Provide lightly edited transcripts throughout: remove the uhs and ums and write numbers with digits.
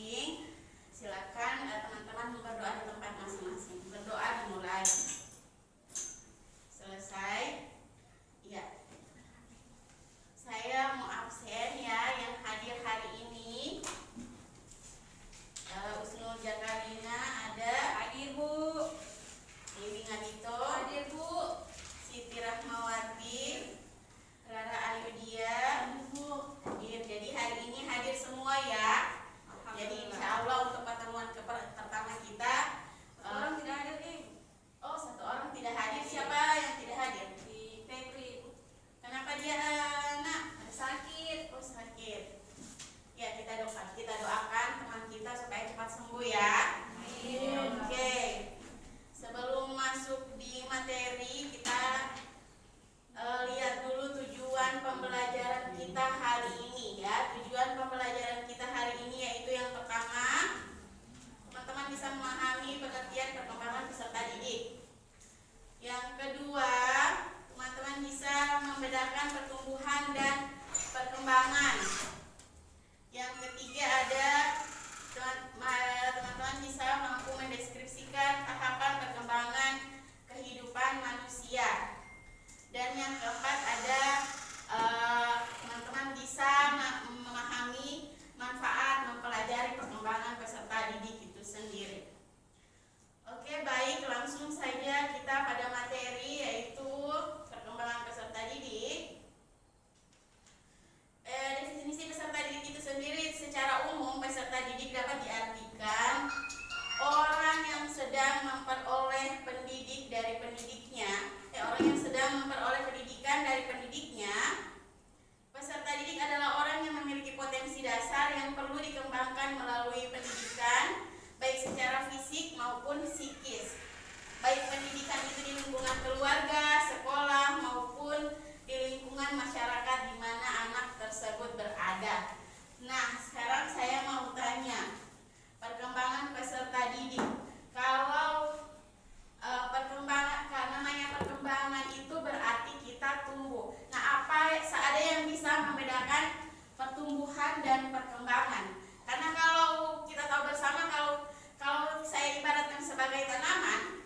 masing-masing. Silakan teman-teman berdoa di tempat masing-masing. Berdoa dimulai. Selesai. Ya. Saya mau absen ya, yang hadir hari ini. Usnul Jakarina ada. Hadir Bu. Dewi Ngadito. Hadir Bu. Siti Rahmawati. Rara Ayudia. Hadir. Jadi hari ini hadir semua ya. Jadi insya Allah untuk pertemuan pertama kita orang tidak hadir nih. Oh, satu orang tidak hadir. Siapa yang tidak hadir? Di Febri. Kenapa dia nak? Sakit. Oh, sakit. Ya, kita doakan teman kita supaya cepat sembuh ya. Amin. Oke. Sebelum masuk di materi, kita lihat dulu tujuan pembelajaran kita hari ini ya. Tujuan pembelajaran kita hari ini yaitu yang pertama, teman-teman bisa memahami pengertian perkembangan peserta didik. Yang kedua, teman-teman bisa membedakan pertumbuhan dan perkembangan. Yang ketiga ada teman-teman bisa mampu mendeskripsikan tahapan perkembangan kehidupan manusia. Dan yang keempat ada teman-teman bisa memahami manfaat mempelajari perkembangan peserta didik itu sendiri. Oke, baik, langsung saja kita pada materi yaitu perkembangan peserta didik. Definisi peserta didik itu sendiri secara umum, peserta didik dapat diartikan orang yang sedang memperoleh pendidik dari pendidiknya. Orang yang sedang memperoleh pendidikan dari pendidiknya. Peserta didik adalah orang yang memiliki potensi dasar yang perlu dikembangkan melalui pendidikan, baik secara fisik maupun psikis. Baik pendidikan itu di lingkungan keluarga, sekolah, maupun di lingkungan masyarakat di mana anak tersebut berada. Nah, sekarang saya mau tanya, perkembangan peserta didik. Kalau namanya perkembangan itu berarti kita tumbuh. Nah, ada yang bisa membedakan pertumbuhan dan perkembangan? Karena kalau kita tahu bersama, kalau saya ibaratkan sebagai tanaman,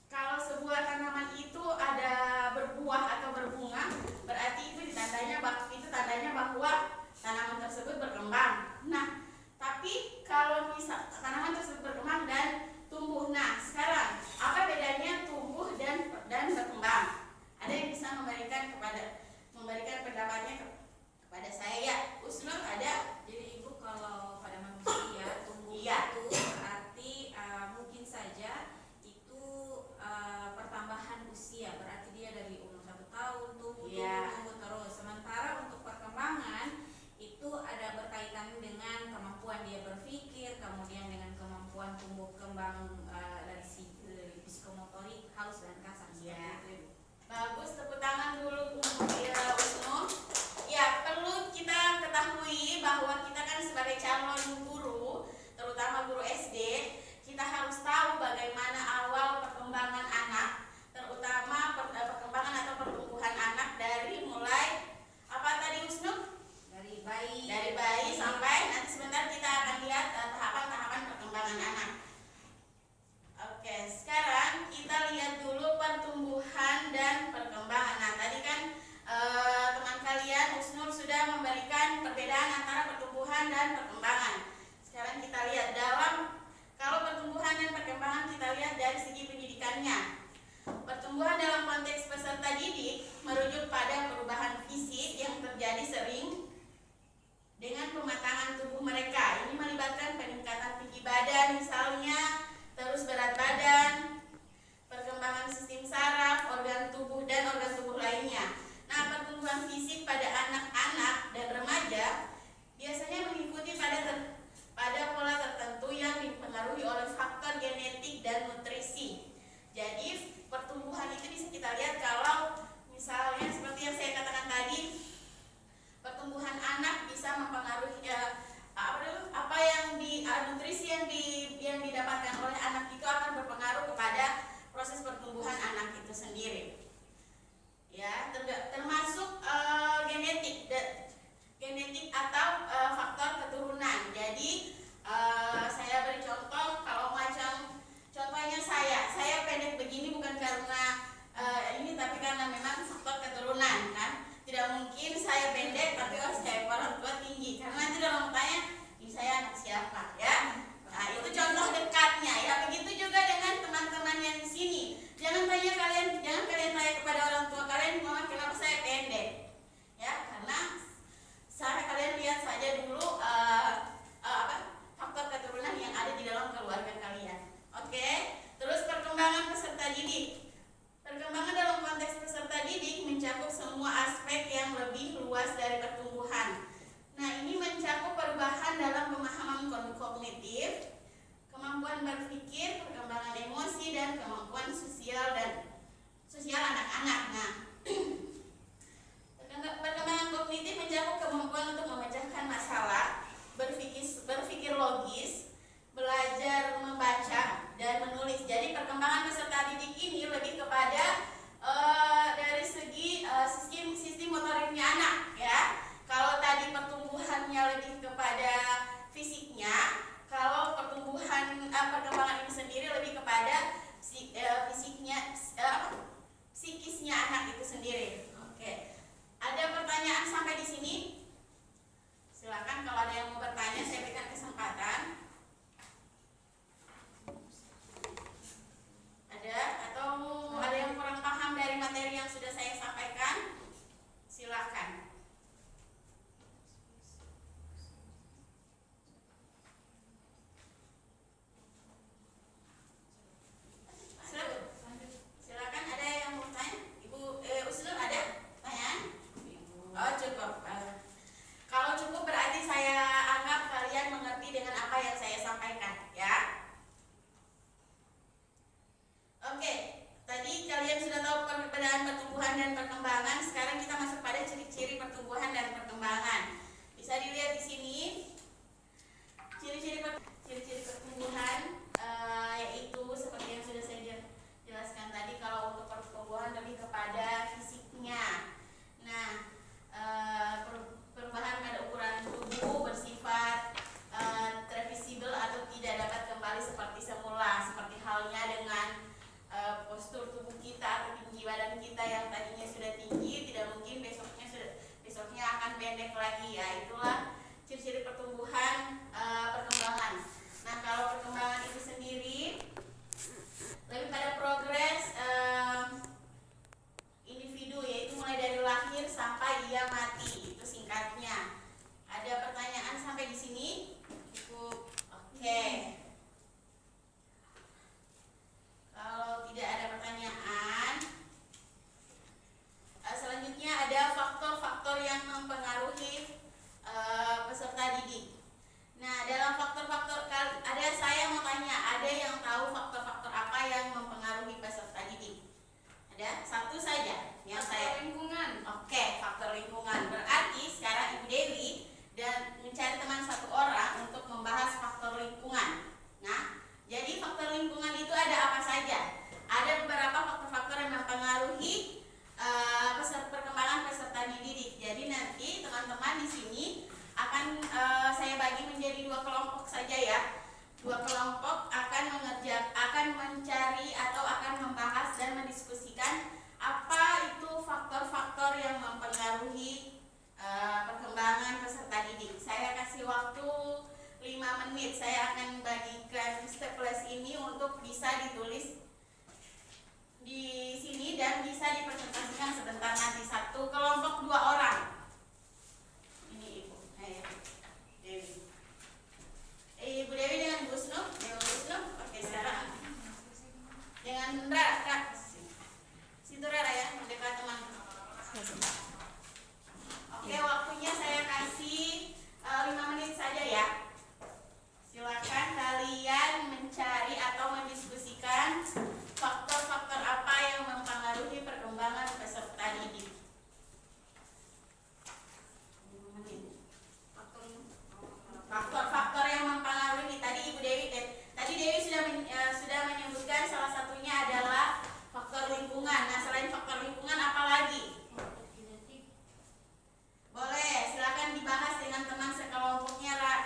kalau sebuah tanaman itu ada berbuah atau berbunga, berarti itu tandanya bahwa tanaman tersebut berkembang. Nah, tapi kalau misal tanaman tersebut berkembang dan tumbuh, nah sekarang apa bedanya tumbuh dan berkembang? Ada yang bisa memberikan pendapatnya kepada saya ya? Usnul ada? Jadi Ibu, kalau pada manusia tumbuh itu berarti mungkin saja itu pertambahan usia, berarti dia dari umur 1 tahun tumbuh terus. Sementara untuk perkembangan itu ada berkaitan dengan kemampuan dia berpikir, kemudian dengan kemampuan sampaikan ya. Oke, tadi kalian sudah tahu perbedaan pertumbuhan dan perkembangan. Sekarang kita masuk pada ciri-ciri pertumbuhan dan perkembangan. Bisa dilihat di sini ciri-ciri pertumbuhan, yaitu seperti yang sudah saya jelaskan tadi. Kalau untuk pertumbuhan lebih kepada fisiknya. Nah, perubahan pada ukuran tubuh bersifat reversible atau tidak dapat kembali seperti semula, seperti halnya dengan postur tubuh kita atau tinggi badan kita yang tadinya sudah tinggi, tidak mungkin besoknya akan pendek lagi ya. Itulah ciri-ciri pertumbuhan, perkembangan. Nah, kalau perkembangan itu sendiri lebih pada progres individu, yaitu mulai dari lahir sampai ia mati. Itu singkatnya. Ada pertanyaan sampai di sini? Cukup. Oke. Kalau tidak ada pertanyaan, selanjutnya ada faktor-faktor yang mempengaruhi peserta didik. Nah, dalam faktor-faktor, saya mau tanya, ada yang tahu faktor-faktor apa yang mempengaruhi peserta didik? Ada satu saja yang saya. Lingkungan. Oke, faktor lingkungan. Berarti sekarang Ibu Dewi dan mencari teman satu orang untuk membahas faktor lingkungan. Nah, jadi faktor lingkungan itu ada apa saja? Ada beberapa faktor-faktor yang mempengaruhi perkembangan peserta didik. Jadi nanti teman-teman di sini akan saya bagi menjadi dua kelompok saja ya. Dua kelompok akan mencari atau akan membahas dan mendiskusikan apa itu faktor-faktor yang mempengaruhi perkembangan peserta didik. Saya kasih waktu 5 menit. Saya akan bagikan staples ini untuk bisa ditulis di sini dan bisa dipresentasikan sebentar nanti. Satu kelompok 2 orang. Ini Ibu. Dewi. Ibu Dewi dengan Bu Snow. Oke, sekarang dengan Rara. Situ Rara ya, mendekat teman. Oke, waktunya saya kasih 5 menit saja ya. Silakan kalian mencari atau mendiskusikan faktor-faktor apa yang mempengaruhi perkembangan peserta didik. Faktor-faktor yang mempengaruhi tadi Ibu Dewi, Dewi sudah menyebutkan salah satunya adalah faktor lingkungan. Nah, selain faktor lingkungan apa lagi? Boleh, silakan dibahas dengan teman sekelompoknya, Ra.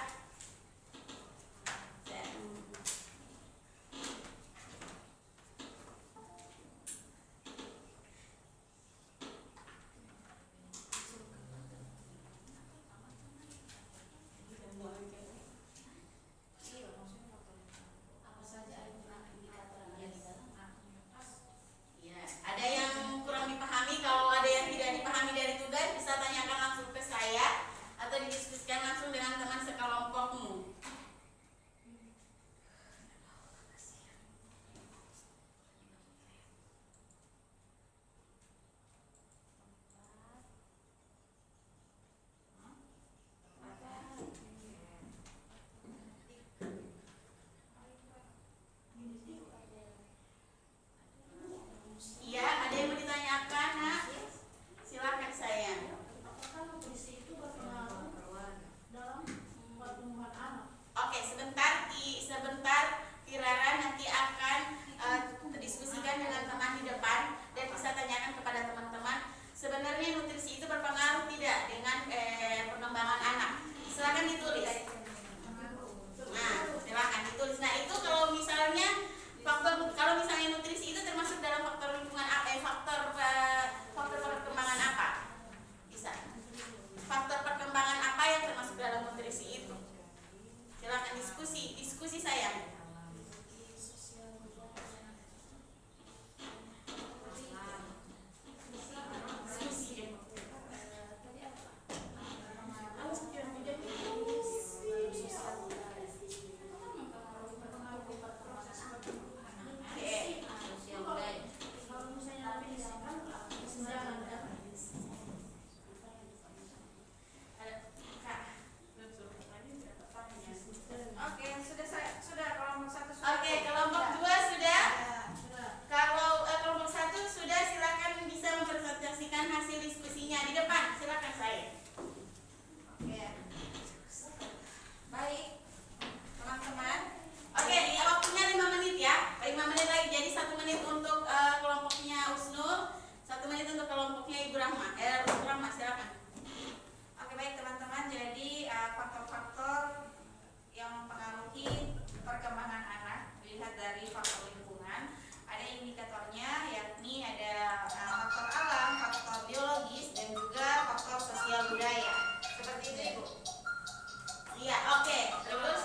Ada yang kurang dipahami? Kalau ada yang tidak dipahami dari tugas, bisa tanyakan langsung ke saya atau didiskusikan langsung dengan teman sekelompokmu. Iya, ada yang mau ditanyakan, Nak? Silakan sayang. Apakah nutrisi itu berpengaruh dalam pertumbuhan anak? Oke, sebentar Tirara nanti akan diskusikan dengan teman di depan dan bisa tanyakan kepada teman-teman. Sebenarnya nutrisi itu berpengaruh tidak dengan perkembangan anak? Silakan ditulis. Nah, silakan ditulis. Nah, itu kalau misalnya nutrisi itu termasuk dalam faktor lingkungan apa? Faktor perkembangan apa? Bisa. Faktor perkembangan apa yang termasuk dalam nutrisi itu? Silakan diskusi sayang. Oke, sudah saya mempengaruhi perkembangan anak dilihat dari faktor lingkungan. Ada indikatornya, yakni ada faktor alam, faktor biologis, dan juga faktor sosial budaya. Seperti itu, Ibu. Iya, oke. Terus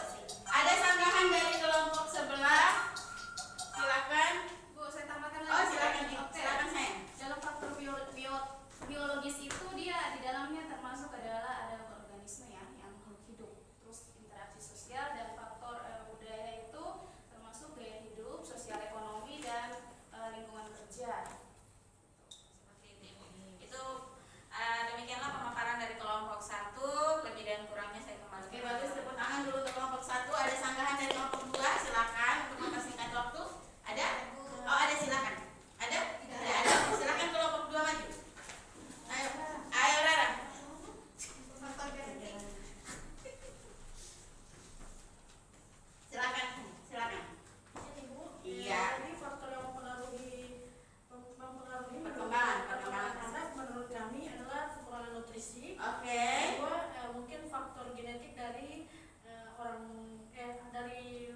ada sanggahan dari kelompok sebelah. Silakan. Bu, saya tambahkan lagi. Oh, silakan. Oke. Silakan saya. Dalam faktor biologis itu dia di dalamnya termasuk adalah ada organisme ya yang hidup, terus interaksi sosial, dan faktor budaya itu termasuk gaya hidup, sosial ekonomi, dan lingkungan kerja. Seperti itu. Itu demikianlah pemaparan dari kelompok 1. Lebih dan kurangnya saya kembalikan. Oke, bagus. Tepuk tangan dulu untuk kelompok 1. Ada sanggahan dari kelompok 2. Silakan untuk mempersingkat waktu. Ada? Oh, ada, silakan. Ada? Tidak ada. Silakan kelompok 2 maju. Ayo. Ayo, Rara. Silakan. Silakan. Ibu, Iya. Jadi faktor yang mempengaruhi Perkembangan anak menurut kami adalah kekurangan nutrisi. Oke. Kedua, mungkin faktor genetik dari dari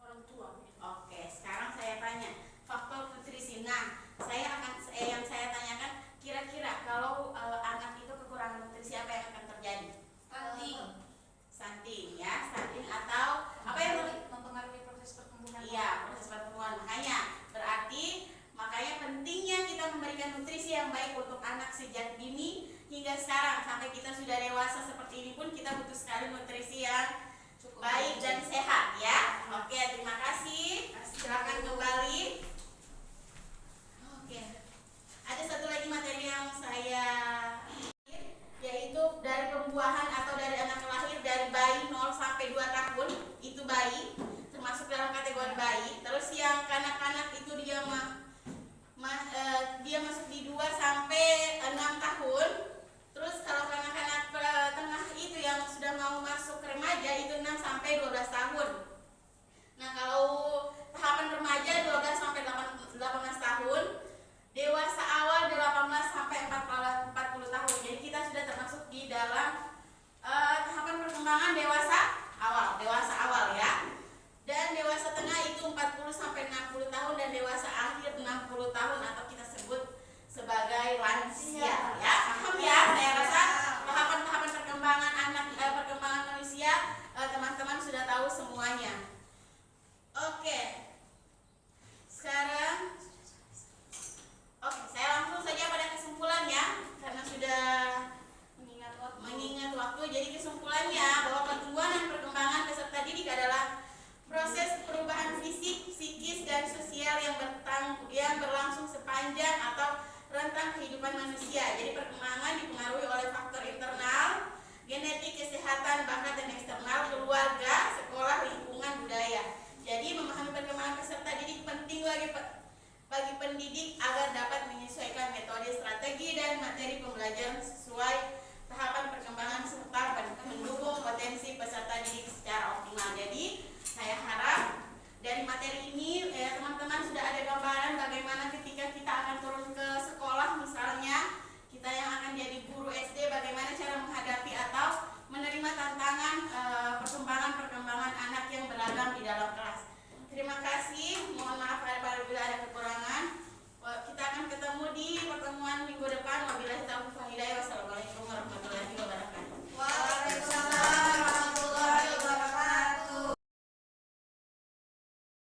orang tua. Oke, sekarang saya tanya faktor nutrisi. Nah, yang saya tanyakan, kira-kira kalau anak itu kekurangan nutrisi, apa yang akan terjadi? Stunting ya, stunting atau apa yang mempengaruhi proses pertumbuhan. iya, proses pertumbuhan. Makanya pentingnya kita memberikan nutrisi yang baik untuk anak sejak dini hingga sekarang sampai kita sudah dewasa seperti ini pun kita butuh sekali nutrisi yang Cukup baik dan sehat ya. Oke, terima kasih. Silakan kembali. Oke. Ada satu lagi materi yang saya yaitu dari pembuahan atau dari anak lahir dari bayi 0 sampai 2 tahun itu bayi termasuk dalam kategori bayi. Terus yang kanak-kanak itu dia dia masuk di 2 sampai 6 tahun. Terus kalau kanak-kanak tengah itu yang sudah mau masuk remaja itu 6 sampai 12 tahun. Nah, kalau tahapan remaja 12 sampai 18 tahun, dewasa awal 18 sampai 40 tahun. Jadi kita sudah termasuk di dalam tahapan perkembangan dewasa awal ya. Dan dewasa tengah itu 40 sampai 60 tahun dan dewasa akhir 60 tahun atau kita sebut sebagai lansia ya. Paham ya? Saya rasa tahapan-tahapan perkembangan perkembangan manusia teman-teman sudah tahu semuanya. Oke. Sekarang saya langsung saja pada kesimpulan ya karena sudah mengingat waktu. Jadi kesimpulannya bahwa pertumbuhan dan perkembangan peserta didik adalah proses perubahan fisik, psikis, dan sosial yang berlangsung sepanjang atau rentang kehidupan manusia. Jadi perkembangan dipengaruhi oleh faktor internal, genetik, kesehatan, bakat, dan eksternal, keluarga, sekolah, lingkungan, budaya. Jadi memahami perkembangan peserta didik penting bagi pendidik agar dapat menyesuaikan metode, strategi, dan materi pembelajaran sesuai tahapan perkembangan serta mendukung potensi peserta didik secara optimal. Jadi saya harap dari materi ini teman-teman sudah ada gambaran bagaimana ketika kita akan turun ke sekolah, misalnya kita yang akan jadi guru SD, bagaimana cara menghadapi atau menerima tantangan perkembangan anak yang beragam di dalam kelas.